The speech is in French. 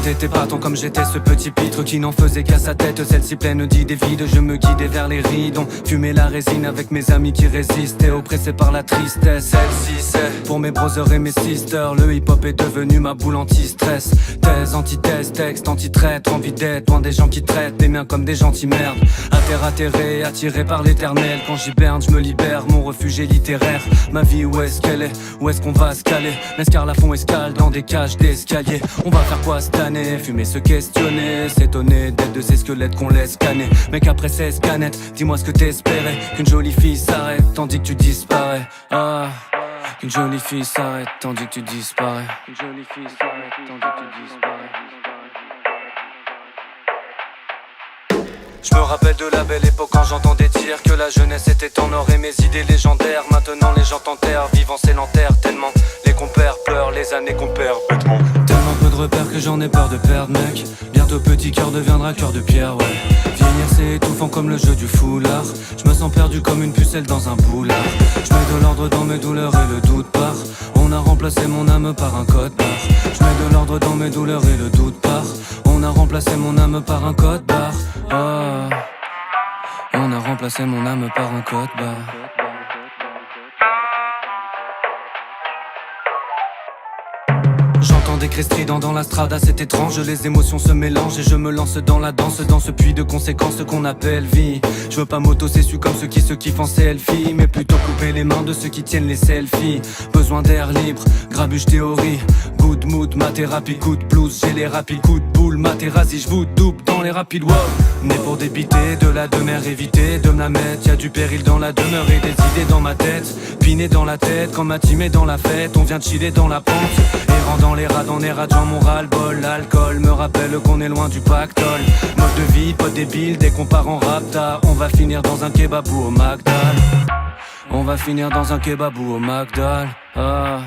t'étais partant comme j'étais ce petit pitre qui n'en faisait qu'à sa tête. Celle-ci pleine d'idées vides, je me guidais vers les ridons. Fumais la résine avec mes amis qui résistaient, oppressés par la tristesse. Celle-ci c'est pour mes brothers et mes sisters. Le hip-hop est devenu ma boule anti-stress. Thèse, antithèse, texte, anti-traître. Envie d'être loin des gens qui traitent les miens comme des gentils merdes. À terre atterré, attiré par l'éternel. Quand j'hiberne, je me libère, mon refuge est littéraire. Ma vie où est-ce qu'elle est? Où est-ce qu'on va se caler? L'escarlafon escale dans des cages d'escalier. On va faire quoi cette année? Fumer, se questionner, s'étonner d'être de ces squelettes qu'on laisse scanner. Mec après 16 canettes, dis-moi ce que t'espérais. Qu'une jolie fille s'arrête tandis que tu disparais. Ah, qu'une jolie fille s'arrête tandis que tu disparais. Qu'une jolie fille s'arrête tandis que tu disparais. Je me rappelle de la belle époque quand j'entendais dire que la jeunesse était en or et mes idées légendaires. Maintenant les gens t'enterrent, vivant s'élenterrent tellement les compères pleurent, les années qu'on perd bêtement. Tellement peu de repères que j'en ai peur de perdre mec. Bientôt petit cœur deviendra cœur de pierre, ouais. Vieillir c'est étouffant comme le jeu du foulard. Je me sens perdu comme une pucelle dans un boulard. Je mets de l'ordre dans mes douleurs et le doute part. On a remplacé mon âme par un code barre. Je mets de l'ordre dans mes douleurs et le doute part. On a remplacé mon âme par un code barre. Ah, on a remplacé mon âme par un code barre. J'entends des cris stridents dans la strada, c'est étrange. Les émotions se mélangent et je me lance dans la danse. Dans ce puits de conséquences qu'on appelle vie. Je veux pas m'auto-cessu comme ceux qui se kiffent en selfie, mais plutôt couper les mains de ceux qui tiennent les selfies. Besoin d'air libre, grabuge théorie. Good mood, ma thérapie, coup de blues. J'ai les rapides coups de boule, ma thérapie, je vous double dans les rapides. Wow. Né pour débiter, de la demeure éviter de me la mettre. Y'a du péril dans la demeure et des idées dans ma tête. Piné dans la tête, quand ma team est dans la fête. On vient de chiller dans la pente, errant dans les rats, dans les rats, mon ras-le-bol. L'alcool me rappelle qu'on est loin du pactole. Mode de vie, pas débile, dès qu'on part en rapta. On va finir dans un kebab ou au Magdal. On va finir dans un kebab ou au Magdal. Ah.